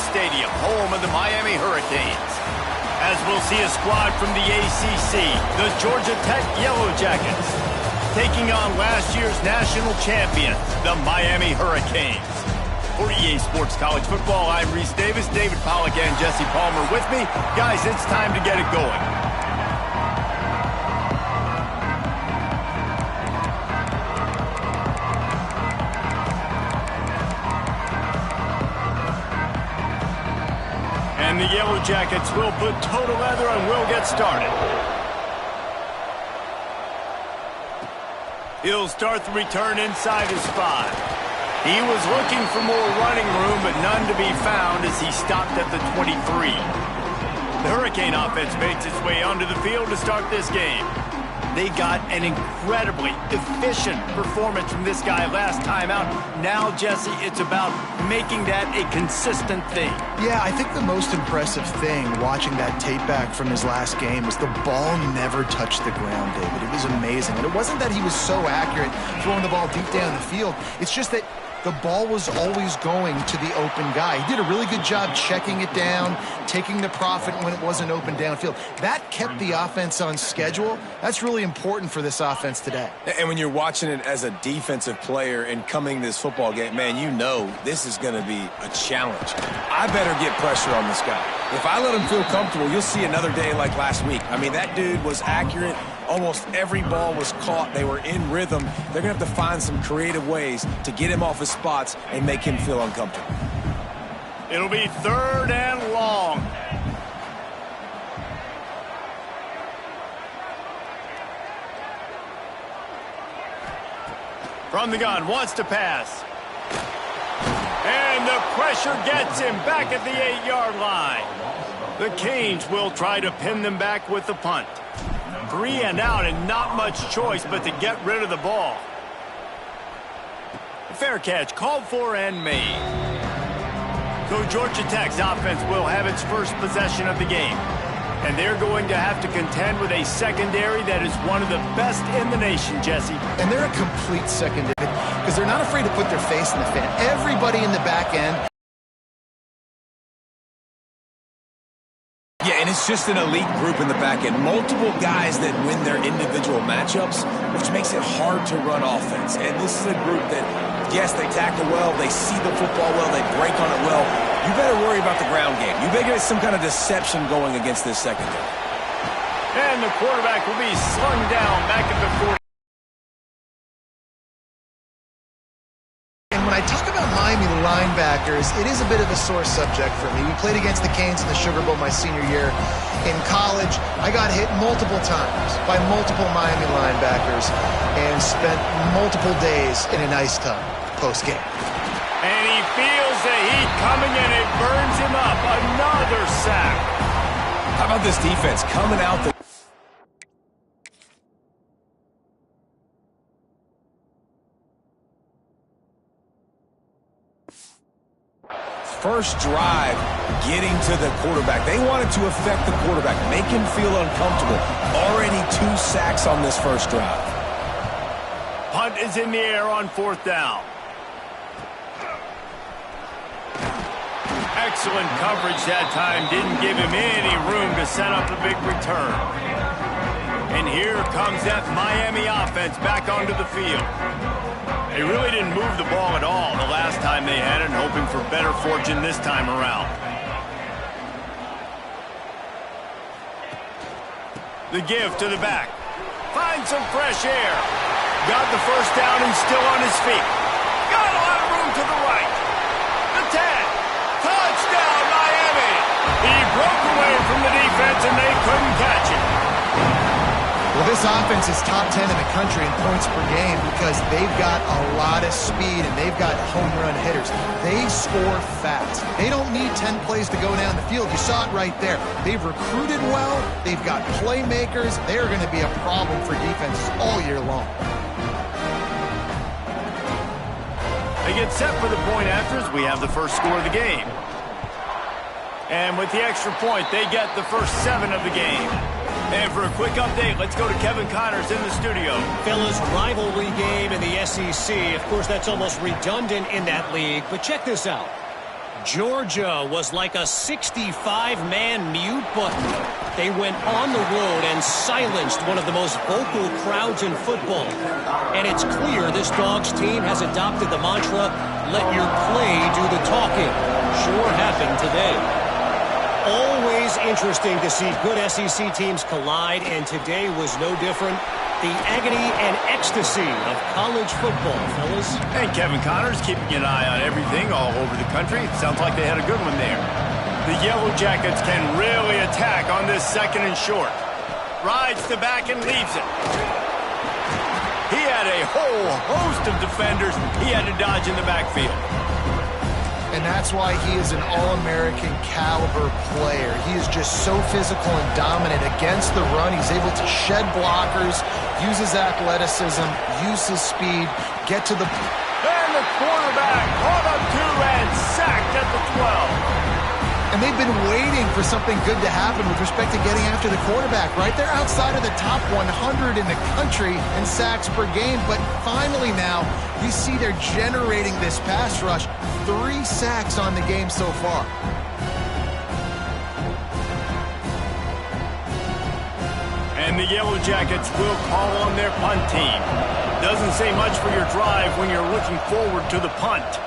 Stadium, home of the Miami Hurricanes. As we'll see a squad from the ACC, the Georgia Tech Yellow Jackets, taking on last year's national champions, the Miami Hurricanes. For EA Sports College Football, I'm Reese Davis, David Pollack, and Jesse Palmer with me. Guys, it's time to get it going. And the Yellow Jackets will put toe to leather and we'll get started. He'll start the return inside his 5. He was looking for more running room, but none to be found as he stopped at the 23. The Hurricane offense makes its way onto the field to start this game. They got an incredibly efficient performance from this guy last time out. Now, Jesse, it's about making that a consistent thing. Yeah, I think the most impressive thing watching that tape back from his last game was the ball never touched the ground, David. It was amazing. And it wasn't that he was so accurate throwing the ball deep down the field. It's just that the ball was always going to the open guy. He did a really good job checking it down, taking the profit when it wasn't open downfield. That kept the offense on schedule. That's really important for this offense today. And when you're watching it as a defensive player and coming this football game, man, you know this is going to be a challenge. I better get pressure on this guy. If I let him feel comfortable, you'll see another day like last week. I mean, that dude was accurate. Almost every ball was caught. They were in rhythm. They're going to have to find some creative ways to get him off his spots and make him feel uncomfortable. It'll be 3rd and long. From the gun, wants to pass. And the pressure gets him back at the 8-yard line. The Canes will try to pin them back with the punt. 3 and out and not much choice but to get rid of the ball. Fair catch called for and made. So Georgia Tech's offense will have its first possession of the game. And they're going to have to contend with a secondary that is one of the best in the nation, Jesse. And they're a complete secondary because they're not afraid to put their face in the fan. Everybody in the back end. Yeah, and it's just an elite group in the back end. Multiple guys that win their individual matchups, which makes it hard to run offense. And this is a group that, yes, they tackle well, they see the football well, they break on it well. You better worry about the ground game. You better get some kind of deception going against this secondary. And the quarterback will be slung down back at the 40. When I talk about Miami linebackers, it is a bit of a sore subject for me. We played against the Canes in the Sugar Bowl my senior year in college. I got hit multiple times by multiple Miami linebackers and spent multiple days in an ice tub post-game. And he feels the heat coming and it burns him up. Another sack. How about this defense coming out the first drive, getting to the quarterback. They wanted to affect the quarterback, make him feel uncomfortable. Already 2 sacks on this first drive. Punt is in the air on 4th down. Excellent coverage that time. Didn't give him any room to set up a big return. And here comes that Miami offense back onto the field. They really didn't move the ball at all the last time they had it, and hoping for better fortune this time around. The give to the back. Finds some fresh air. Got the first down and still on his feet. Got a lot of room to the right. The 10. Touchdown, Miami. He broke away from the defense and they couldn't catch it. Well, this offense is top 10 in the country in points per game because they've got a lot of speed and they've got home run hitters. They score fast. They don't need 10 plays to go down the field. You saw it right there. They've recruited well. They've got playmakers. They're going to be a problem for defenses all year long. They get set for the point after as we have the first score of the game. And with the extra point, they get the first 7 of the game. And for a quick update, let's go to Kevin Connors in the studio. Fellas, rivalry game in the SEC. Of course, that's almost redundant in that league. But check this out. Georgia was like a 65-man mute button. They went on the road and silenced one of the most vocal crowds in football. And it's clear this Dogs team has adopted the mantra, let your play do the talking. Sure happened today. Always interesting to see good SEC teams collide, and today was no different. The agony and ecstasy of college football, fellas. And Kevin Connors keeping an eye on everything all over the country. Sounds like they had a good one there. The Yellow Jackets can really attack on this 2nd and short. Rides the back and leaves it. He had a whole host of defenders he had to dodge in the backfield. And that's why he is an All-American caliber player. He is just so physical and dominant against the run. He's able to shed blockers, use his athleticism, use his speed, get to the... And the quarterback caught up to and sacked at the 12. And they've been waiting for something good to happen with respect to getting after the quarterback, right? They're outside of the top 100 in the country in sacks per game, but finally now you see they're generating this pass rush. 3 sacks on the game so far. And the Yellow Jackets will call on their punt team. Doesn't say much for your drive when you're looking forward to the punt.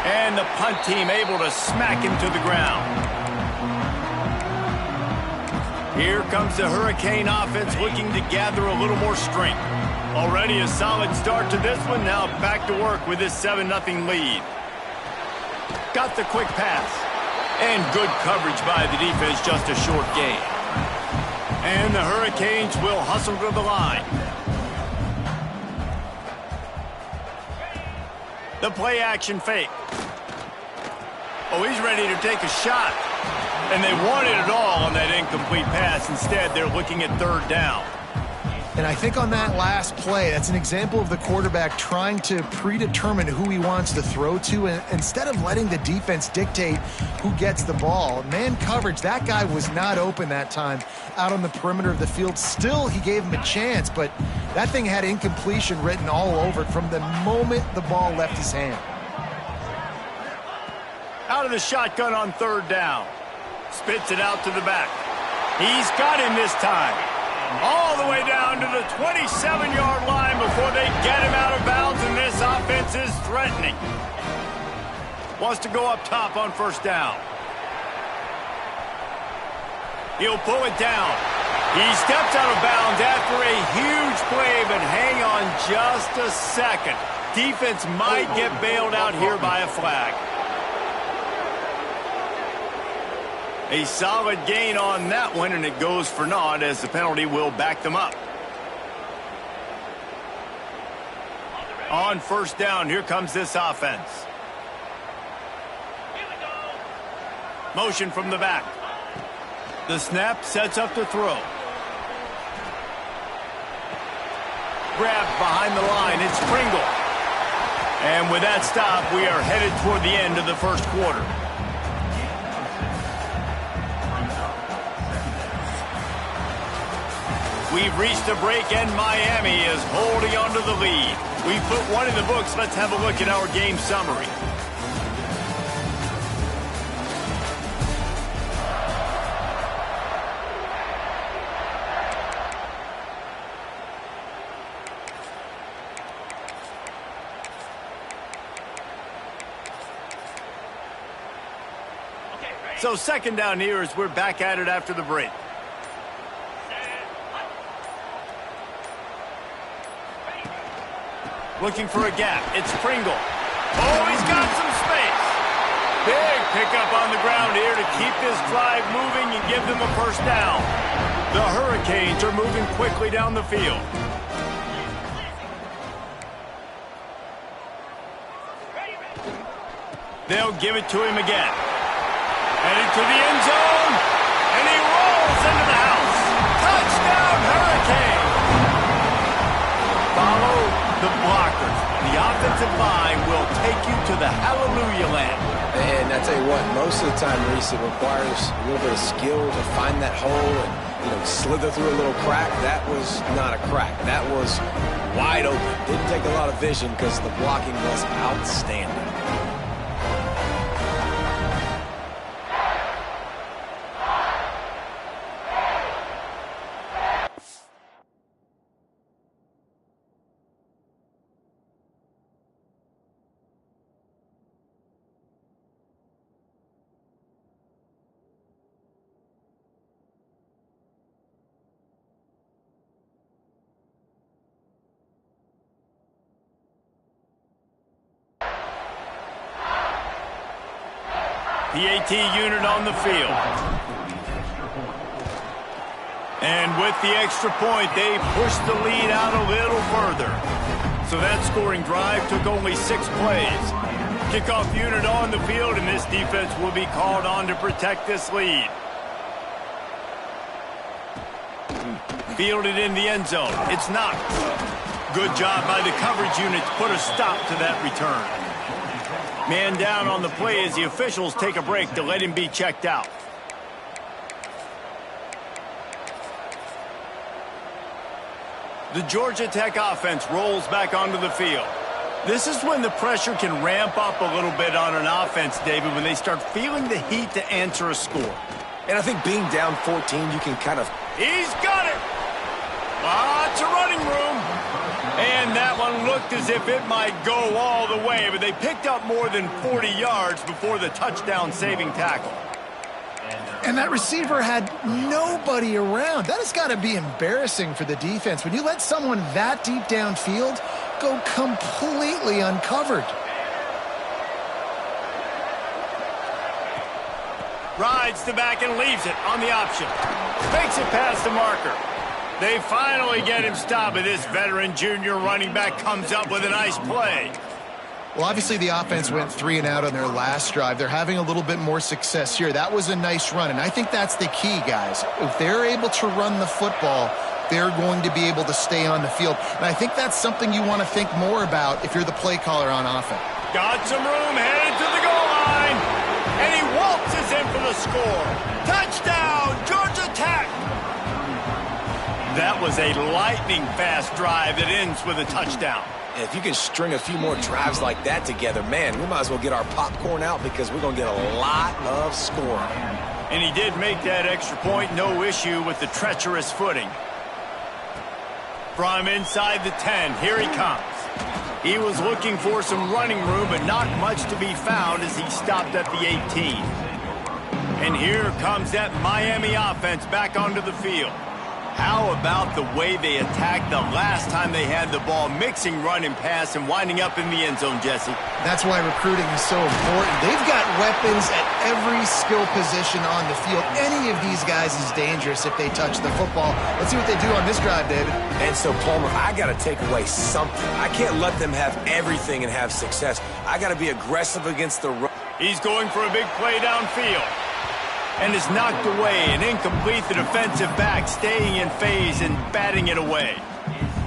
And the punt team able to smack him to the ground. Here comes the Hurricane offense looking to gather a little more strength. Already a solid start to this one. Now back to work with this 7-0 lead. Got the quick pass. And good coverage by the defense, just a short gain. And the Hurricanes will hustle to the line. The play action fake. Oh, he's ready to take a shot. And they wanted it all on that incomplete pass. Instead, they're looking at 3rd down. And I think on that last play, that's an example of the quarterback trying to predetermine who he wants to throw to, and instead of letting the defense dictate who gets the ball. Man coverage, that guy was not open that time out on the perimeter of the field. Still, he gave him a chance, but that thing had incompletion written all over it from the moment the ball left his hand. Out of the shotgun on 3rd down. Spits it out to the back. He's got him this time. All the way down to the 27-yard line before they get him out of bounds, and this offense is threatening. Wants to go up top on 1st down. He'll pull it down. He steps out of bounds after a huge play, but hang on just a second. Defense might get bailed out here by a flag. A solid gain on that one, and it goes for naught as the penalty will back them up. On 1st down, here comes this offense. Motion from the back. The snap sets up the throw. Grabbed behind the line, it's Pringle. And with that stop, we are headed toward the end of the 1st quarter. We've reached a break, and Miami is holding on to the lead. We put one in the books. Let's have a look at our game summary. So 2nd down here as we're back at it after the break. Looking for a gap. It's Pringle. Oh, he's got some space. Big pickup on the ground here to keep this drive moving and give them a 1st down. The Hurricanes are moving quickly down the field. They'll give it to him again. Headed to the end zone. And he rolls into the house. Touchdown, Hurricane. Follow the blockers. The offensive line will take you to the hallelujah land. And I tell you what, most of the time, Reese, it requires a little bit of skill to find that hole and, slither through a little crack. That was not a crack. That was wide open. Didn't take a lot of vision because the blocking was outstanding. The AT unit on the field. And with the extra point, they pushed the lead out a little further. So that scoring drive took only 6 plays. Kickoff unit on the field, and this defense will be called on to protect this lead. Fielded in the end zone. It's knocked. Good job by the coverage unit to put a stop to that return. Man down on the play as the officials take a break to let him be checked out. The Georgia Tech offense rolls back onto the field. This is when the pressure can ramp up a little bit on an offense, David, when they start feeling the heat to answer a score. And I think being down 14, you can kind of... He's got it! Lots of running room. And that one looked as if it might go all the way, but they picked up more than 40 yards before the touchdown-saving tackle. And that receiver had nobody around. That has got to be embarrassing for the defense. When you let someone that deep downfield go completely uncovered. Rides the back and leaves it on the option. Makes it past the marker. They finally get him stopped, but this veteran junior running back comes up with a nice play. Well, obviously the offense went 3 and out on their last drive. They're having a little bit more success here. That was a nice run, and I think that's the key, guys. If they're able to run the football, they're going to be able to stay on the field. And I think that's something you want to think more about if you're the play caller on offense. Got some room, headed to the goal line, and he waltzes in for the score. Touchdown, Georgia Tech! That was a lightning-fast drive that ends with a touchdown. And if you can string a few more drives like that together, man, we might as well get our popcorn out because we're going to get a lot of scoring. And he did make that extra point, no issue with the treacherous footing. From inside the 10, here he comes. He was looking for some running room, but not much to be found as he stopped at the 18. And here comes that Miami offense back onto the field. How about the way they attacked the last time they had the ball, mixing run and pass and winding up in the end zone, Jesse? That's why recruiting is so important. They've got weapons at every skill position on the field. Any of these guys is dangerous if they touch the football. Let's see what they do on this drive, David. And so, Palmer, I got to take away something. I can't let them have everything and have success. I got to be aggressive against the run. He's going for a big play downfield. And is knocked away and incomplete. The defensive back staying in phase and batting it away.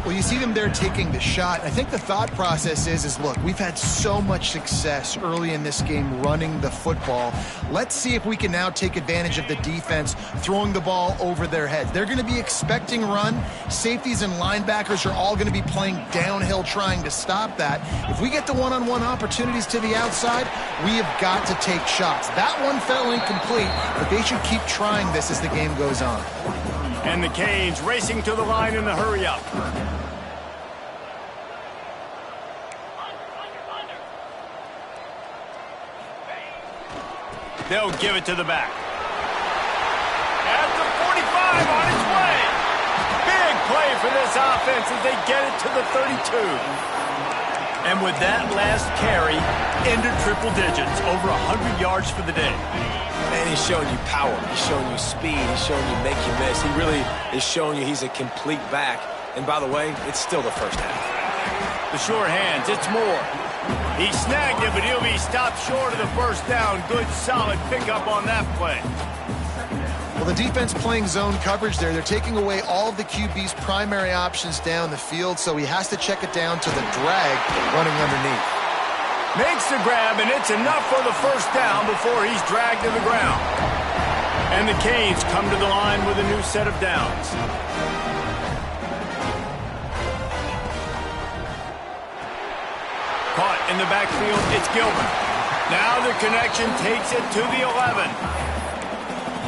Well, you see them there taking the shot. I think the thought process is look, we've had so much success early in this game running the football. Let's see if we can now take advantage of the defense throwing the ball over their heads. They're going to be expecting run. Safeties and linebackers are all going to be playing downhill trying to stop that. If we get the one-on-one opportunities to the outside, we have got to take shots. That one fell incomplete, but they should keep trying this as the game goes on. And the Canes racing to the line in the hurry-up. They'll give it to the back. At the 45 on its way. Big play for this offense as they get it to the 32. And with that last carry, ended triple digits, over 100 yards for the day. Man, he's showing you power. He's showing you speed. He's showing you make you miss. He really is showing you he's a complete back. And by the way, it's still the first half. The short hands, it's more. He snagged it, but he'll be stopped short of the first down. Good, solid pickup on that play. Well, the defense playing zone coverage there. They're taking away all of the QB's primary options down the field, so he has to check it down to the drag running underneath. Makes the grab, and it's enough for the first down before he's dragged to the ground. And the Canes come to the line with a new set of downs. in the backfield, it's Gilbert. Now the connection takes it to the 11.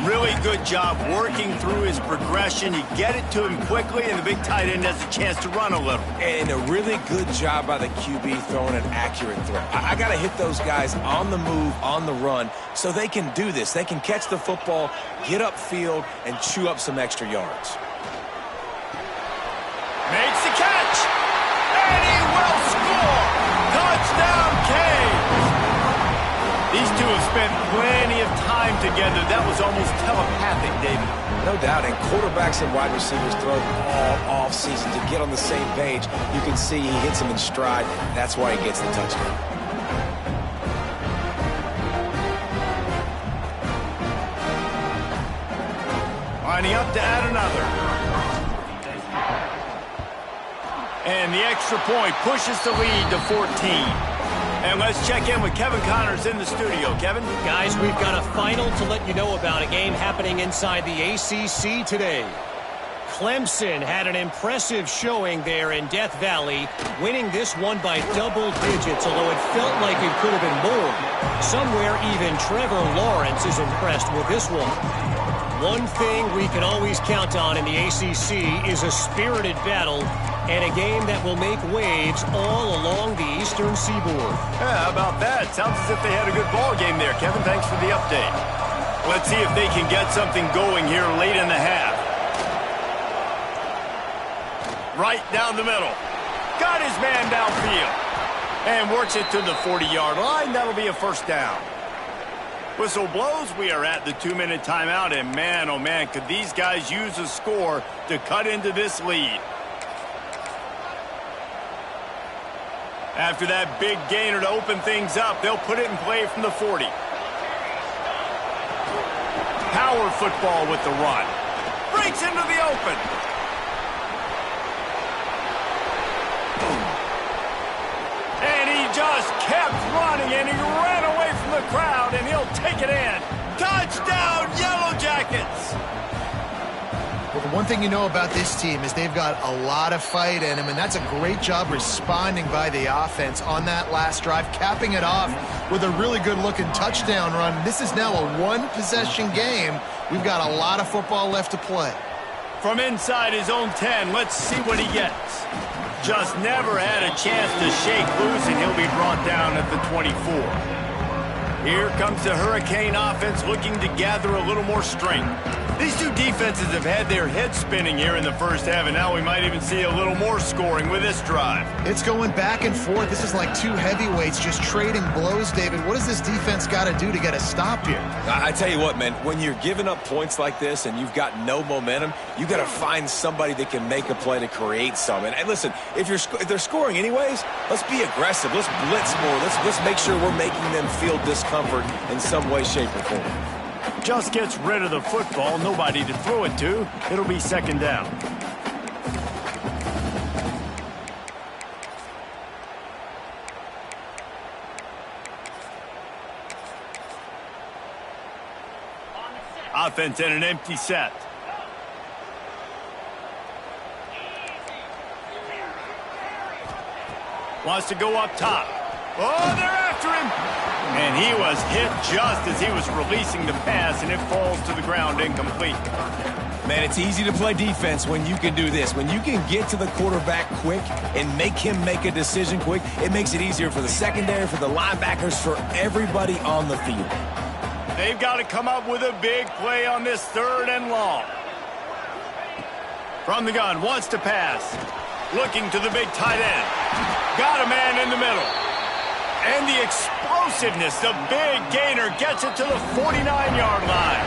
Really good job working through his progression. You get it to him quickly, and the big tight end has a chance to run a little. And a really good job by the QB throwing an accurate throw. I got to hit those guys on the move, on the run, so they can do this. They can catch the football, get upfield, and chew up some extra yards. Makes the catch, and he will score. Touchdown, Canes. These two have spent plenty of time together. That was almost telepathic, David. No doubt, and quarterbacks and wide receivers throw all offseason to get on the same page. You can see he hits them in stride. That's why he gets the touchdown. Lining up to add another. And the extra point pushes the lead to 14. And let's check in with Kevin Connors in the studio. Kevin? Guys, we've got a final to let you know about, a game happening inside the ACC today. Clemson had an impressive showing there in Death Valley, winning this one by double digits, although it felt like it could have been more. Somewhere even Trevor Lawrence is impressed with this one. One thing we can always count on in the ACC is a spirited battle and a game that will make waves all along the Eastern Seaboard. Yeah, how about that? Sounds as if they had a good ball game there, Kevin. Thanks for the update. Let's see if they can get something going here late in the half. Right down the middle. Got his man downfield. And works it to the 40-yard line. That'll be a first down. Whistle blows. We are at the 2-minute timeout. And man, oh man, could these guys use a score to cut into this lead. After that big gainer to open things up, they'll put it in play from the 40. Power football with the run. Breaks into the open. And he just kept running, and he ran away from the crowd, and he'll take it in. Touchdown, Yellow Jackets! Well, the one thing you know about this team is they've got a lot of fight in them, and that's a great job responding by the offense on that last drive, capping it off with a really good-looking touchdown run. This is now a one-possession game. We've got a lot of football left to play. From inside his own 10, let's see what he gets. Just never had a chance to shake loose, and he'll be brought down at the 24. Here comes the Hurricane offense looking to gather a little more strength. These two defenses have had their heads spinning here in the first half, and now we might even see a little more scoring with this drive. It's going back and forth. This is like two heavyweights just trading blows, David. What does this defense got to do to get a stop here? I tell you what, man, when you're giving up points like this and you've got no momentum, you got to find somebody that can make a play to create some. And listen, if they're scoring anyways, let's be aggressive. Let's blitz more. Let's make sure we're making them feel discomfort in some way, shape, or form. Just gets rid of the football, nobody to throw it to. It'll be second down. Offense in an empty set. Wants to go up top. Oh, they're after him. And he was hit just as he was releasing the pass, and it falls to the ground incomplete. Man, it's easy to play defense when you can do this. When you can get to the quarterback quick and make him make a decision quick, it makes it easier for the secondary, for the linebackers, for everybody on the field. They've got to come up with a big play on this 3rd and long. From the gun, wants to pass. Looking to the big tight end. Got a man in the middle. And the explosiveness, the big gainer gets it to the 49-yard line.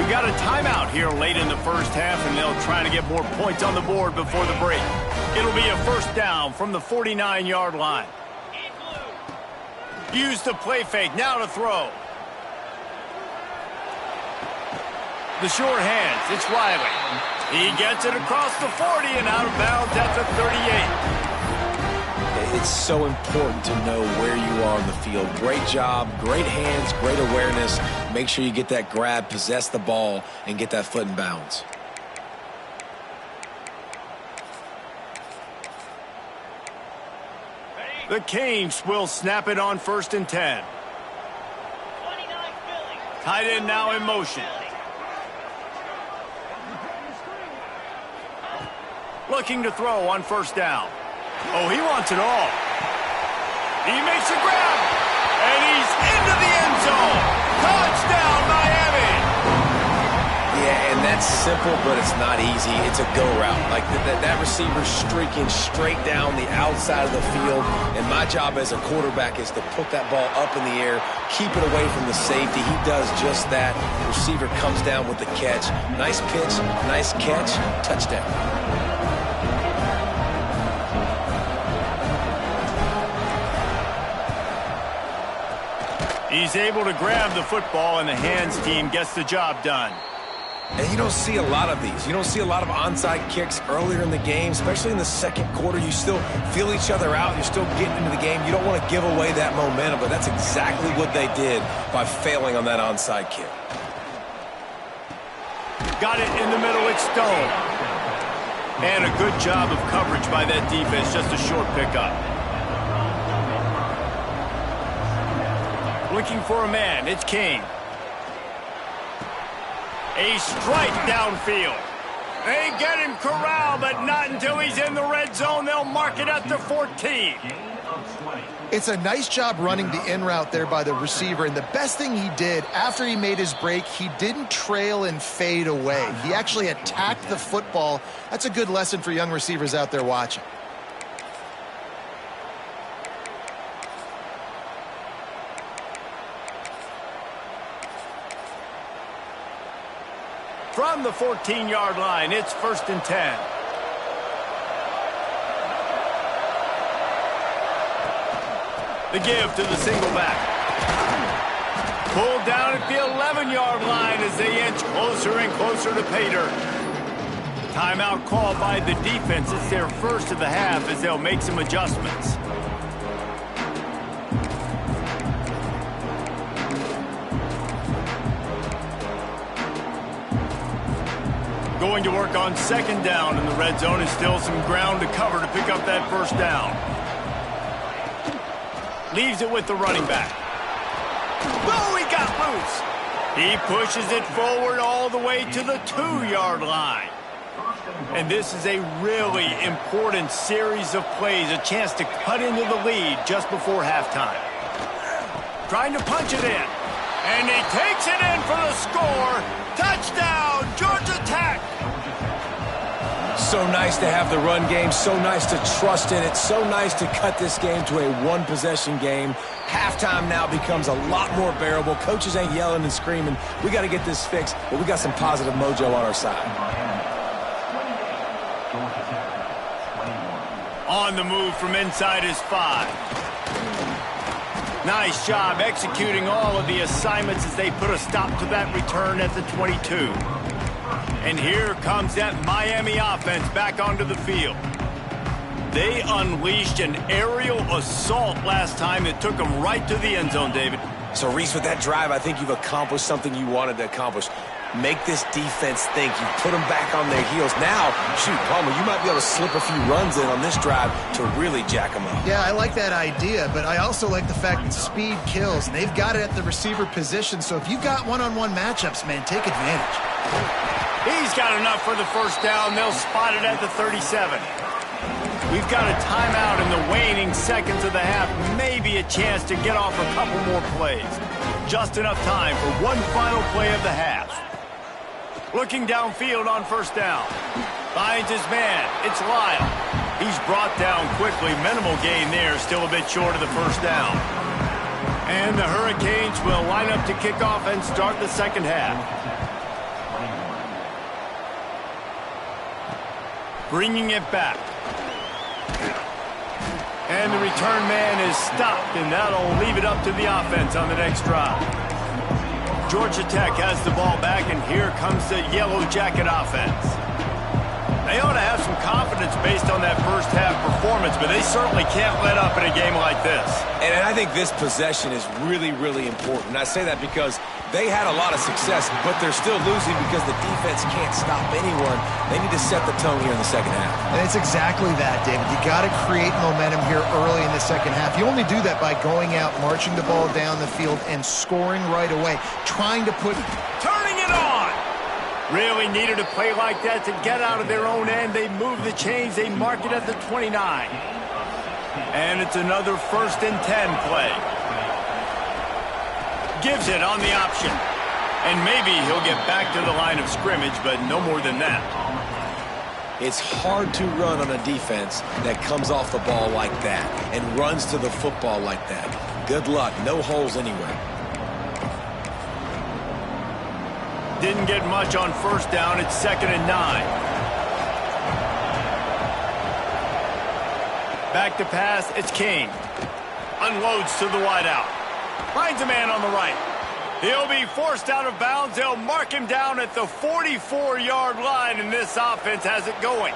We got a timeout here late in the first half, and they'll try to get more points on the board before the break. It'll be a first down from the 49-yard line. Use the play fake, now to throw. The short hands, it's Riley. He gets it across the 40 and out of bounds at the 38. It's so important to know where you are on the field. Great job, great hands, great awareness. Make sure you get that grab, possess the ball, and get that foot in bounds. The Canes will snap it on 1st and 10. Tight end now in motion. Looking to throw on 1st down. Oh, he wants it all. He makes a grab, and he's into the end zone. Touchdown, Miami. Yeah, and that's simple, but it's not easy. It's a go route. Like that receiver's streaking straight down the outside of the field, and my job as a quarterback is to put that ball up in the air, keep it away from the safety. He does just that. The receiver comes down with the catch. Nice pitch, nice catch, touchdown. He's able to grab the football, and the hands team gets the job done. And you don't see a lot of these. You don't see a lot of onside kicks earlier in the game, especially in the second quarter. You still feel each other out. You're still getting into the game. You don't want to give away that momentum, but that's exactly what they did by failing on that onside kick. Got it in the middle. It's Stone. And a good job of coverage by that defense. Just a short pickup. Looking for a man. It's King. A strike downfield. They get him corralled, but not until he's in the red zone. They'll mark it at the 14. It's a nice job running the in route there by the receiver, and the best thing he did after he made his break, he didn't trail and fade away. He actually attacked the football. That's a good lesson for young receivers out there watching. From the 14-yard line, it's 1st and 10. The give to the single back. Pulled down at the 11-yard line as they inch closer and closer to pay dirt. Timeout called by the defense. It's their first of the half as they'll make some adjustments. Going to work on 2nd down in the red zone, and still some ground to cover to pick up that 1st down. Leaves it with the running back. Oh, he got loose. He pushes it forward all the way to the 2-yard line. And this is a really important series of plays, a chance to cut into the lead just before halftime. Trying to punch it in. And he takes it in for the score. Touchdown, Georgia Tech. So nice to have the run game. So nice to trust in it. So nice to cut this game to a one-possession game. Halftime now becomes a lot more bearable. Coaches ain't yelling and screaming. We got to get this fixed, but we got some positive mojo on our side. On the move from inside his 5. Nice job executing all of the assignments as they put a stop to that return at the 22. And here comes that Miami offense back onto the field. They unleashed an aerial assault last time that took them right to the end zone, David. So, Reese, with that drive, I think you've accomplished something you wanted to accomplish. Make this defense think. You put them back on their heels. Now, shoot, Palmer, you might be able to slip a few runs in on this drive to really jack them up. Yeah, I like that idea, but I also like the fact that speed kills. And they've got it at the receiver position, so if you've got one-on-one matchups, man, take advantage. He's got enough for the 1st down. They'll spot it at the 37. We've got a timeout in the waning seconds of the half. Maybe a chance to get off a couple more plays. Just enough time for one final play of the half. Looking downfield on 1st down. Finds his man. It's Lyle. He's brought down quickly. Minimal gain there. Still a bit short of the 1st down. And the Hurricanes will line up to kick off and start the 2nd half. Bringing it back. And the return man is stopped, and that'll leave it up to the offense on the next drive. Georgia Tech has the ball back, and here comes the Yellow Jacket offense. They ought to have some confidence based on that 1st half performance, but they certainly can't let up in a game like this. And I think this possession is really, really important. And I say that because They had a lot of success, but they're still losing because the defense can't stop anyone. They need to set the tone here in the second half. And it's exactly that, David. You got to create momentum here early in the second half. You only do that by going out, marching the ball down the field, and scoring right away. Trying to put... Turning it on! Really needed a play like that to get out of their own end. They move the chains. They mark it at the 29. And it's another 1st and 10 play. Gives it on the option. And maybe he'll get back to the line of scrimmage, but no more than that. It's hard to run on a defense that comes off the ball like that and runs to the football like that. Good luck. No holes anywhere. Didn't get much on 1st down. It's 2nd and 9. Back to pass. It's King. Unloads to the wideout. Finds a man on the right. He'll be forced out of bounds. They'll mark him down at the 44-yard line, and this offense has it going.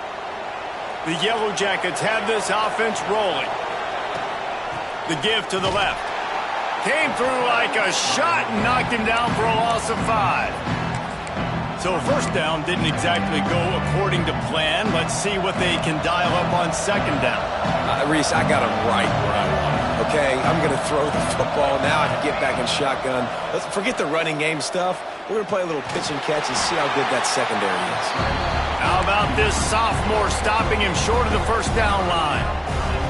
The Yellow Jackets have this offense rolling. The give to the left. Came through like a shot and knocked him down for a loss of 5. So 1st down didn't exactly go according to plan. Let's see what they can dial up on 2nd down. Reese, I got him right where I want him. Okay, I'm going to throw the football. Now I can get back in shotgun. Let's forget the running game stuff. We're going to play a little pitch and catch and see how good that secondary is. How about this sophomore stopping him short of the 1st down line?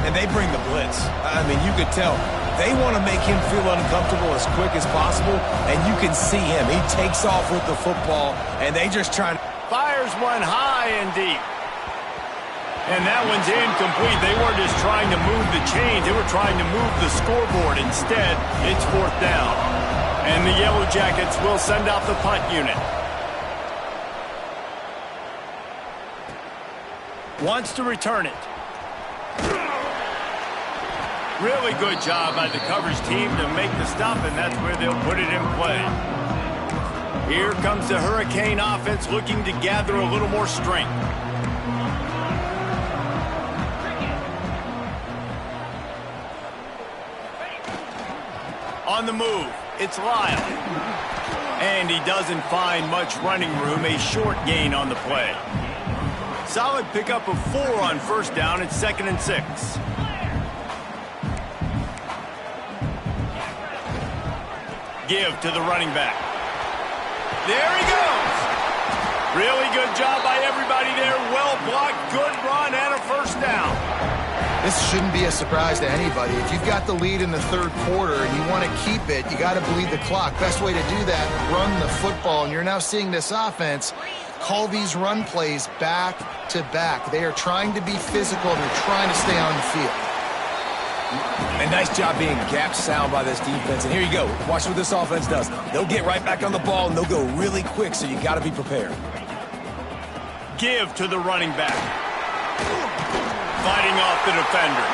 And they bring the blitz. I mean, you could tell. They want to make him feel uncomfortable as quick as possible, and you can see him. He takes off with the football, and they just try to... Fires one high and deep. And that one's incomplete. They weren't just trying to move the chains. They were trying to move the scoreboard. Instead, it's 4th down. And the Yellow Jackets will send out the punt unit. Wants to return it. Really good job by the coverage team to make the stop, and that's where they'll put it in play. Here comes the Hurricane offense looking to gather a little more strength. On the move, it's Lyle. And he doesn't find much running room, a short gain on the play. Solid pickup of 4 on 1st down. It's 2nd and 6. Give to the running back. There he goes. Really good job by everybody there. Well blocked, good run, and a 1st down. This shouldn't be a surprise to anybody. If you've got the lead in the 3rd quarter and you want to keep it, you got to bleed the clock. Best way to do that, run the football. And you're now seeing this offense call these run plays back to back. They are trying to be physical and they're trying to stay on the field. And nice job being gap sound by this defense. And here you go. Watch what this offense does. They'll get right back on the ball, and they'll go really quick, so you got to be prepared. Give to the running back. Fighting off the defender.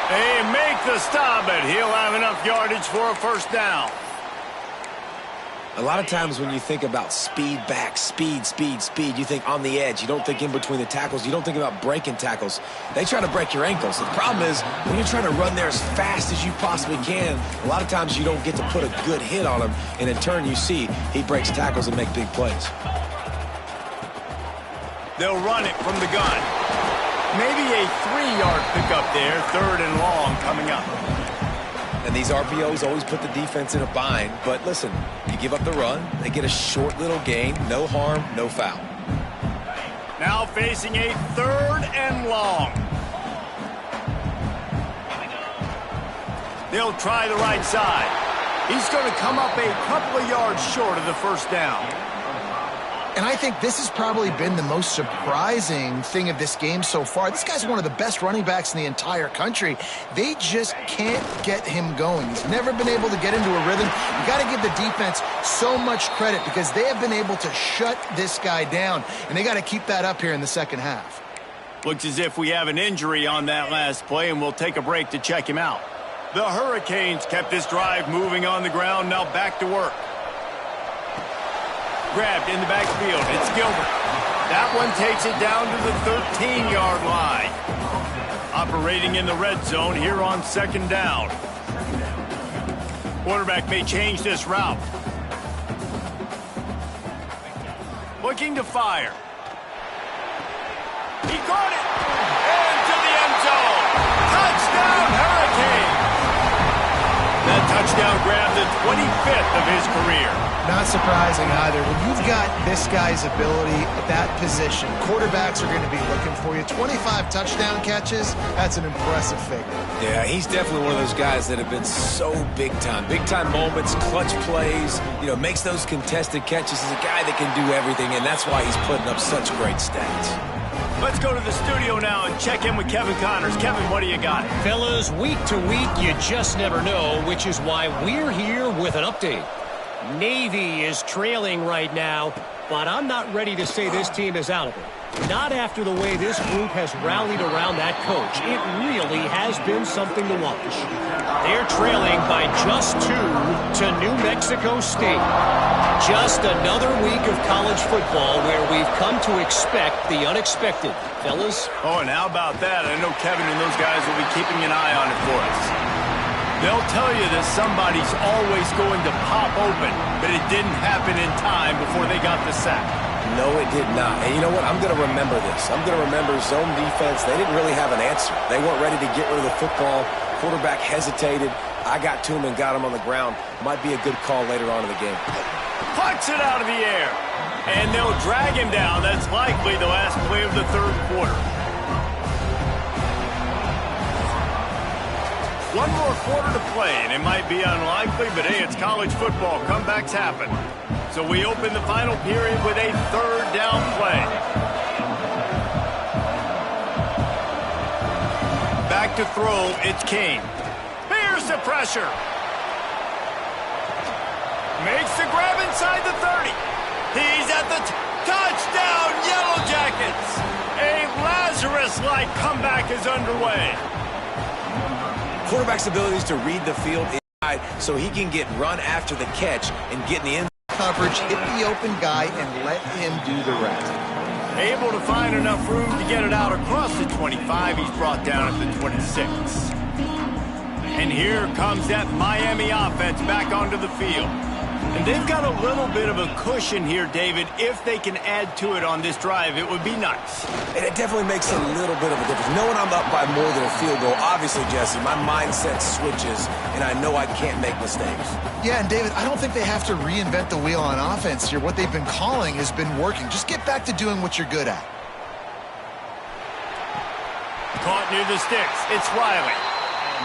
They make the stop, but he'll have enough yardage for a 1st down. A lot of times when you think about speed back, speed, you think on the edge. You don't think in between the tackles. You don't think about breaking tackles. They try to break your ankles. The problem is when you're trying to run there as fast as you possibly can, a lot of times you don't get to put a good hit on him, and in turn you see he breaks tackles and makes big plays. They'll run it from the gun. Maybe a 3-yard pickup there, 3rd and long coming up. And these RPOs always put the defense in a bind. But listen, you give up the run, they get a short little gain, no harm, no foul. Now facing a 3rd and long. They'll try the right side. He's going to come up a couple of yards short of the 1st down. And I think this has probably been the most surprising thing of this game so far. This guy's one of the best running backs in the entire country. They just can't get him going. He's never been able to get into a rhythm. You got to give the defense so much credit because they have been able to shut this guy down, and they got to keep that up here in the second half. Looks as if we have an injury on that last play, and we'll take a break to check him out. The Hurricanes kept this drive moving on the ground. Now back to work. Grabbed in the backfield. It's Gilbert. That one takes it down to the 13-yard line. Operating in the red zone here on 2nd down. Quarterback may change this route. Looking to fire. He caught it! Into the end zone! Touchdown, Hurricanes! That touchdown grabbed the 25th of his career. Not surprising either. When you've got this guy's ability at that position, quarterbacks are going to be looking for you. 25 touchdown catches, that's an impressive figure. Yeah, he's definitely one of those guys that have been so big time. Big time moments, clutch plays, makes those contested catches. He's a guy that can do everything, and that's why he's putting up such great stats. Let's go to the studio now and check in with Kevin Connors. Kevin, what do you got? Fellas, week to week, you just never know, which is why we're here with an update. Navy is trailing right now, but I'm not ready to say this team is out of it. Not after the way this group has rallied around that coach. It really has been something to watch. They're trailing by just 2 to New Mexico State. Just another week of college football where we've come to expect the unexpected. Fellas? Oh, and how about that? I know Kevin and those guys will be keeping an eye on it for us. They'll tell you that somebody's always going to pop open, but it didn't happen in time before they got the sack. No, it did not. And you know what? I'm going to remember this. I'm going to remember zone defense. They didn't really have an answer. They weren't ready to get rid of the football. Quarterback hesitated. I got to him and got him on the ground. Might be a good call later on in the game. Puts it out of the air. And they'll drag him down. That's likely the last play of the third quarter. One more quarter to play, and it might be unlikely, but hey, it's college football. Comebacks happen. So we open the final period with a third down play. Back to throw, it's Kane. Here's the pressure. Makes the grab inside the 30. He's at the touchdown, Yellow Jackets. A Lazarus-like comeback is underway. Quarterback's abilities to read the field inside so he can get run after the catch and get in the end. Coverage, hit the open guy, and let him do the rest. Able to find enough room to get it out across the 25. He's brought down at the 26. And here comes that Miami offense back onto the field. And they've got a little bit of a cushion here, David. If they can add to it on this drive, it would be nice. And it definitely makes a little bit of a difference. Knowing I'm up by more than a field goal, obviously, Jesse, my mindset switches, and I know I can't make mistakes. Yeah, and David, I don't think they have to reinvent the wheel on offense here. What they've been calling has been working. Just get back to doing what you're good at. Caught near the sticks. It's Riley.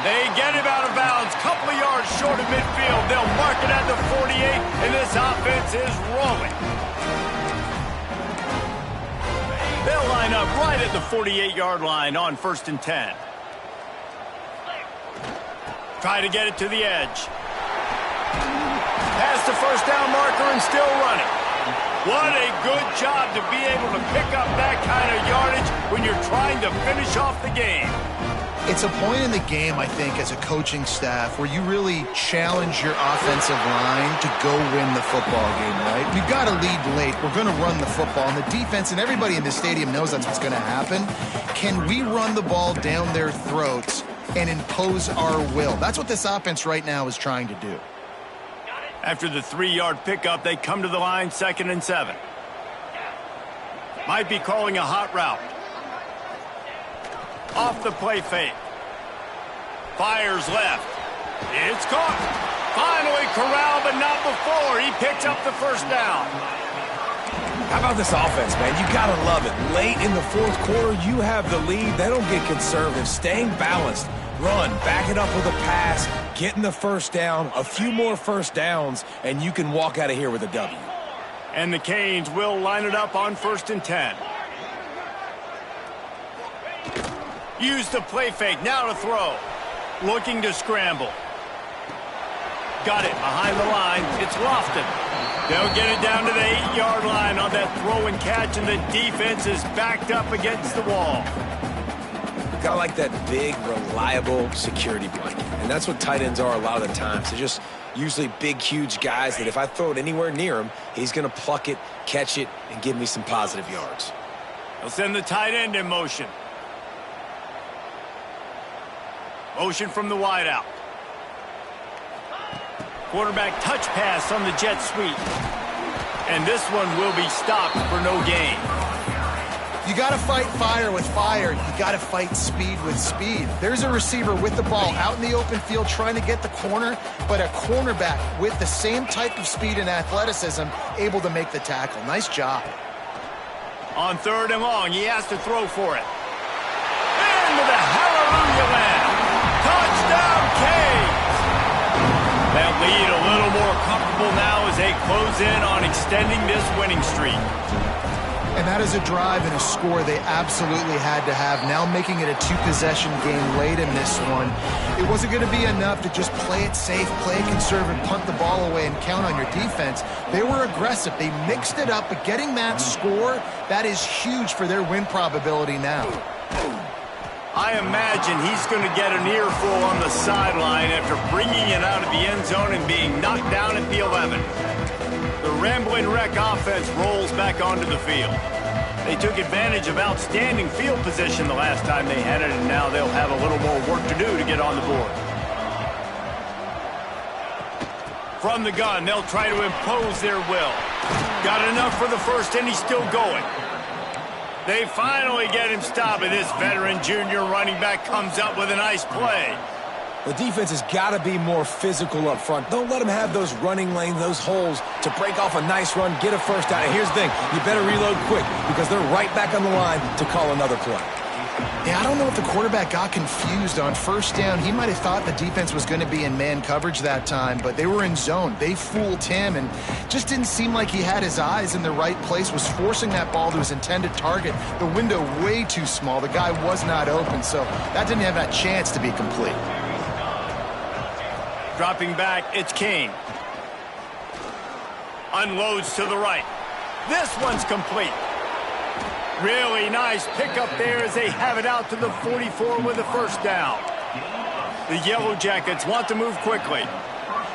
They get him out of bounds, couple of yards short of midfield. They'll mark it at the 48, and this offense is rolling. They'll line up right at the 48-yard line on 1st and 10. Try to get it to the edge. Past the first down marker and still running. What a good job to be able to pick up that kind of yardage when you're trying to finish off the game. It's a point in the game, I think, as a coaching staff where you really challenge your offensive line to go win the football game, right? We've got to lead late. We're going to run the football, and the defense and everybody in the stadium knows that's what's going to happen. Can we run the ball down their throats and impose our will? That's what this offense right now is trying to do. After the 3-yard pickup, they come to the line, 2nd and 7. Might be calling a hot route. Off the play fake. Fires left. It's caught. Finally corralled, but not before. He picks up the first down. How about this offense, man? You got to love it. Late in the fourth quarter, you have the lead. They don't get conservative. Staying balanced. Run, back it up with a pass, getting the first down, a few more first downs, and you can walk out of here with a W. And the Canes will line it up on 1st and 10. Use the play fake, now to throw. Looking to scramble. Got it behind the line. It's Lofton. They'll get it down to the 8-yard line on that throw and catch, and the defense is backed up against the wall. Kind of like that big, reliable security blanket. And that's what tight ends are a lot of the times. They're just usually big, huge guys that if I throw it anywhere near him, he's going to pluck it, catch it, and give me some positive yards. They'll send the tight end in motion. Motion from the wideout. Quarterback touch pass on the jet sweep. And this one will be stopped for no gain. You got to fight fire with fire. You got to fight speed with speed. There's a receiver with the ball out in the open field trying to get the corner, but a cornerback with the same type of speed and athleticism able to make the tackle. Nice job. On 3rd and long, he has to throw for it. Into the hallelujah land. Touchdown, Canes! That lead a little more comfortable now as they close in on extending this winning streak. And that is a drive and a score they absolutely had to have. Now making it a 2-possession game late in this one. It wasn't going to be enough to just play it safe, play it conservative, punt the ball away, and count on your defense. They were aggressive. They mixed it up, but getting that score, that is huge for their win probability now. I imagine he's going to get an earful on the sideline after bringing it out of the end zone and being knocked down at the 11. The Rambling Wreck offense rolls back onto the field. They took advantage of outstanding field position the last time they had it, and now they'll have a little more work to do to get on the board. From the gun, they'll try to impose their will. Got enough for the first, and he's still going. They finally get him stopped, and this veteran junior running back comes up with a nice play. The defense has got to be more physical up front. Don't let them have those running lanes, those holes to break off a nice run, get a first down. And here's the thing, you better reload quick because they're right back on the line to call another play. Yeah, I don't know if the quarterback got confused on 1st down. He might have thought the defense was going to be in man coverage that time, but they were in zone. They fooled him and just didn't seem like he had his eyes in the right place, was forcing that ball to his intended target. The window way too small. The guy was not open, so that didn't have that chance to be complete. Dropping back, it's King. Unloads to the right. This one's complete. Really nice pickup there as they have it out to the 44 with a first down. The Yellow Jackets want to move quickly.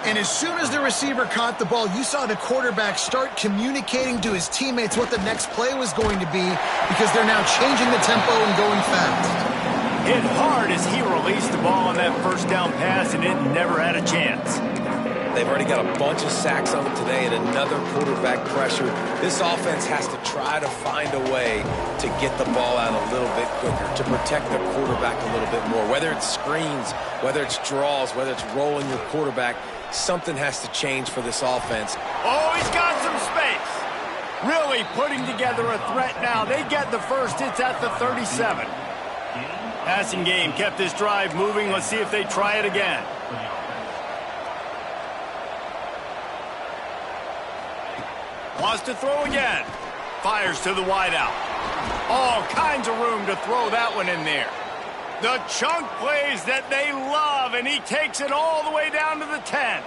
And as soon as the receiver caught the ball, you saw the quarterback start communicating to his teammates what the next play was going to be because they're now changing the tempo and going fast. Hit hard as he released the ball on that first down pass, and it never had a chance. They've already got a bunch of sacks on them today and another quarterback pressure. This offense has to try to find a way to get the ball out a little bit quicker, to protect their quarterback a little bit more. Whether it's screens, whether it's draws, whether it's rolling your quarterback, something has to change for this offense. Oh, he's got some space. Really putting together a threat now. They get the first. It's at the 37. Passing game kept this drive moving. Let's see if they try it again. Wants to throw again. Fires to the wideout. All kinds of room to throw that one in there. The chunk plays that they love, and he takes it all the way down to the 10.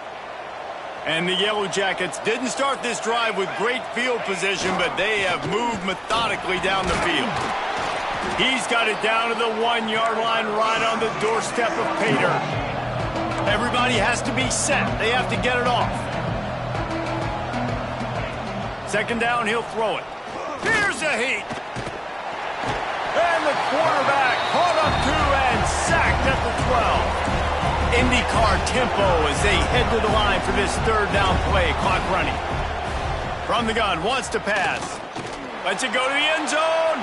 And the Yellow Jackets didn't start this drive with great field position, but they have moved methodically down the field. He's got it down to the 1-yard line right on the doorstep of Pater. Everybody has to be set. They have to get it off. 2nd down, he'll throw it. Here's a heat. And the quarterback caught up to and sacked at the 12. IndyCar tempo as they head to the line for this 3rd down play. Clock running. From the gun, wants to pass. Lets it go to the end zone.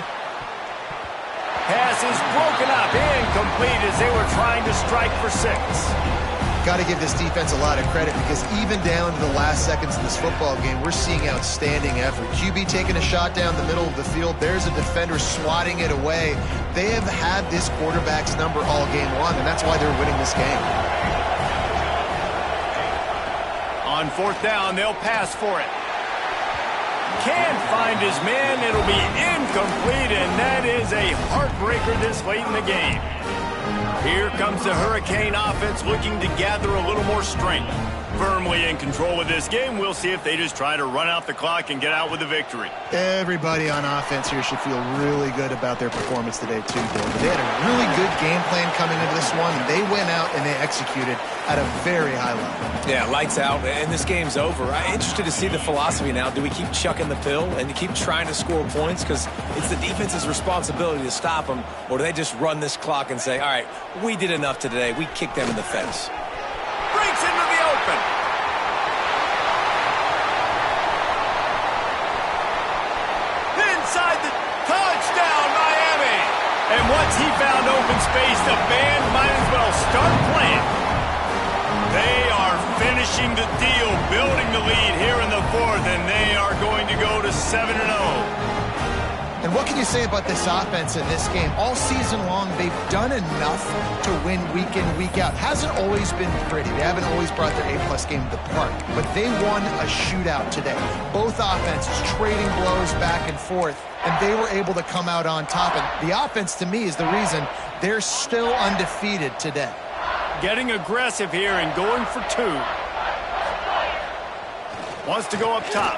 Pass is broken up, incomplete as they were trying to strike for 6. Got to give this defense a lot of credit because even down to the last seconds of this football game, we're seeing outstanding effort. QB taking a shot down the middle of the field. There's a defender swatting it away. They have had this quarterback's number all game long, and that's why they're winning this game. On 4th down, they'll pass for it. Can't find his man. It'll be incomplete, and that is a heartbreaker this late in the game. Here comes the Hurricane offense looking to gather a little more strength. Firmly in control of this game. We'll see if they just try to run out the clock and get out with a victory. Everybody on offense here should feel really good about their performance today, too, David. They had a really good game plan coming into this one, and they went out and they executed at a very high level. Yeah, lights out, and this game's over. I'm interested to see the philosophy now. Do we keep chucking the pill and keep trying to score points because it's the defense's responsibility to stop them, or do they just run this clock and say, all right, we did enough today. We kicked them in the face. Breaks into the open. finishing the deal, building the lead here in the fourth, and they are going to go to 7-0. And what can you say about this offense in this game? All season long, they've done enough to win week in, week out. Hasn't always been pretty. They haven't always brought their A-plus game to the park. But they won a shootout today. Both offenses trading blows back and forth, and they were able to come out on top. And the offense, to me, is the reason they're still undefeated today. Getting aggressive here and going for two. Wants to go up top.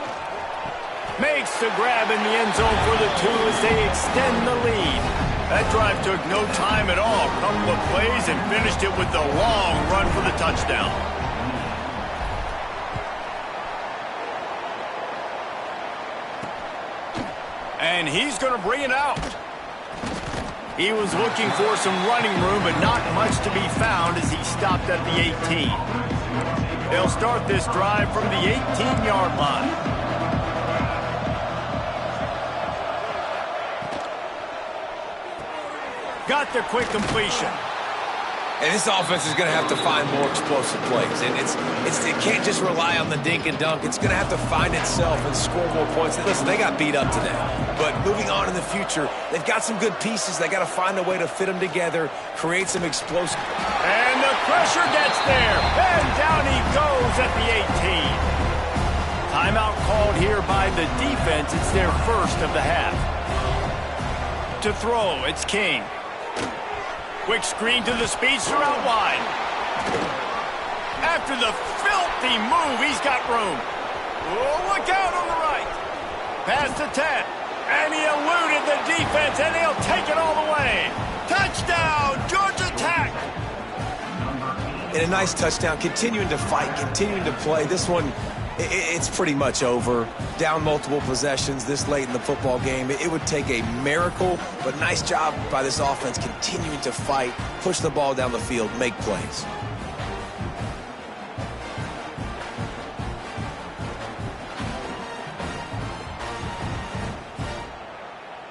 Makes the grab in the end zone for the two as they extend the lead. That drive took no time at all. Couple of plays and finished it with the long run for the touchdown. And he's going to bring it out. He was looking for some running room, but not much to be found as he stopped at the 18. They'll start this drive from the 18-yard line. Got the quick completion. And this offense is going to have to find more explosive plays. And it can't just rely on the dink and dunk. It's going to have to find itself and score more points. Listen, they got beat up today. But moving on in the future, they've got some good pieces. They got to find a way to fit them together, create some explosive. And the pressure gets there. And down he goes at the 18. Timeout called here by the defense. It's their first of the half. To throw, it's King. Quick screen to the speedster out wide. After the filthy move, he's got room. Oh, look out on the right. Pass to 10. And he eluded the defense, and he'll take it all the way. Touchdown, Georgia Tech. And a nice touchdown, continuing to fight, continuing to play. This one, it's pretty much over. Down multiple possessions this late in the football game. It would take a miracle, but nice job by this offense continuing to fight, push the ball down the field, make plays.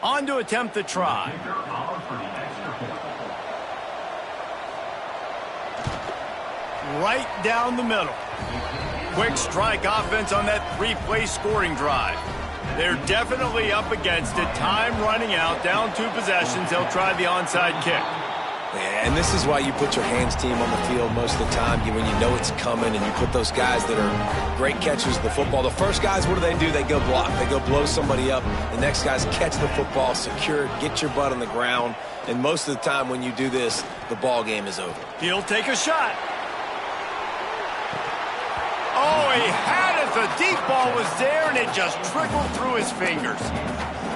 On to attempt the try. Right down the middle. Quick strike offense on that three-play scoring drive. They're definitely up against it. Time running out, down 2 possessions. They'll try the onside kick. Yeah, and this is why you put your hands team on the field most of the time when you know it's coming, and you put those guys that are great catchers of the football. The first guys, what do? They go block. They go blow somebody up. The next guys catch the football, secure it, get your butt on the ground. And most of the time when you do this, the ball game is over. He'll take a shot. Oh, he had it. The deep ball was there, and it just trickled through his fingers.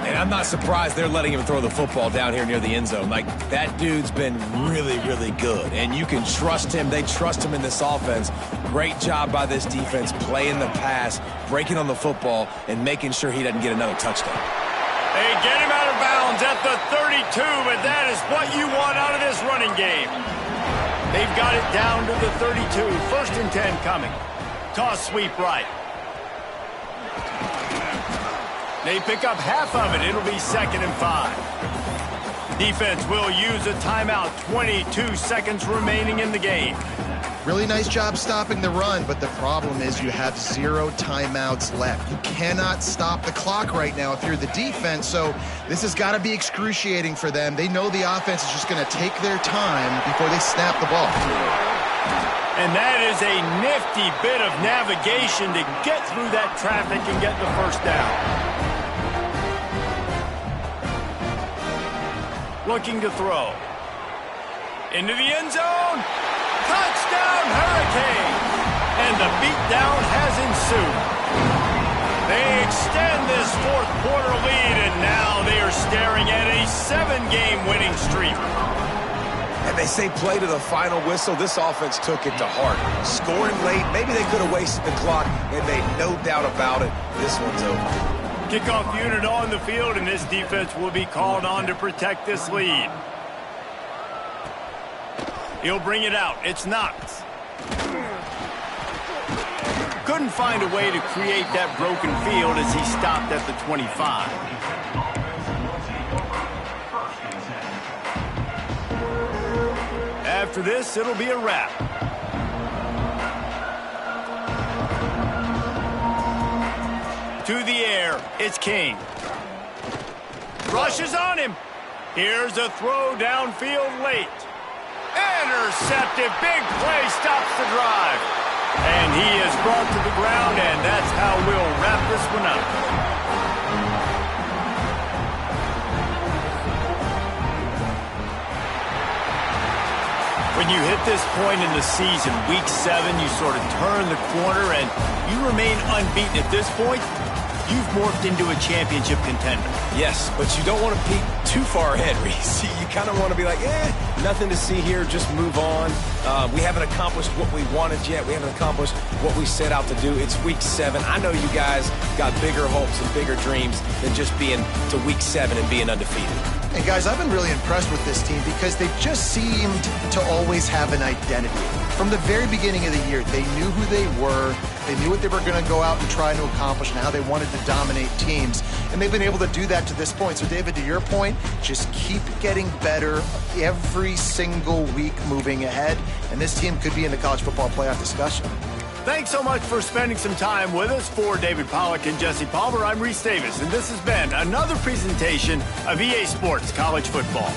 And I'm not surprised they're letting him throw the football down here near the end zone. Like, that dude's been really, really good. And you can trust him. They trust him in this offense. Great job by this defense playing the pass, breaking on the football, and making sure he doesn't get another touchdown. They get him out of bounds at the 32, but that is what you want out of this running game. They've got it down to the 32. 1st and 10 coming. Toss sweep right. They pick up half of it. It'll be 2nd and 5. Defense will use a timeout. 22 seconds remaining in the game. Really nice job stopping the run, but the problem is you have 0 timeouts left. You cannot stop the clock right now if you're the defense, so this has got to be excruciating for them. They know the offense is just going to take their time before they snap the ball. And that is a nifty bit of navigation to get through that traffic and get the first down. Looking to throw. Into the end zone. Touchdown, Hurricane! And the beatdown has ensued. They extend this 4th quarter lead, and now they are staring at a 7-game winning streak. And they say play to the final whistle. This offense took it to heart. Scoring late, maybe they could have wasted the clock, and made no doubt about it. This one's over. Kickoff unit on the field, and this defense will be called on to protect this lead. He'll bring it out. It's Knox. Couldn't find a way to create that broken field as he stopped at the 25. After this, it'll be a wrap. To the air, it's King. Rushes on him. Here's a throw downfield late. Intercepted. Big play stops the drive. And he is brought to the ground, and that's how we'll wrap this one up. When you hit this point in the season, week 7, you sort of turn the corner and you remain unbeaten at this point. You've morphed into a championship contender. Yes, but you don't want to peek too far ahead, Reese. You kind of want to be like, nothing to see here, just move on. We haven't accomplished what we wanted yet. We haven't accomplished what we set out to do. It's week 7. I know you guys got bigger hopes and bigger dreams than just being to week 7 and being undefeated. And guys, I've been really impressed with this team because they just seemed to always have an identity. From the very beginning of the year, they knew who they were. They knew what they were going to go out and try to accomplish and how they wanted to dominate teams. And they've been able to do that to this point. So, David, to your point, just keep getting better every single week moving ahead. And this team could be in the college football playoff discussion. Thanks so much for spending some time with us. For David Pollack and Jesse Palmer, I'm Reese Davis, and this has been another presentation of EA Sports College Football.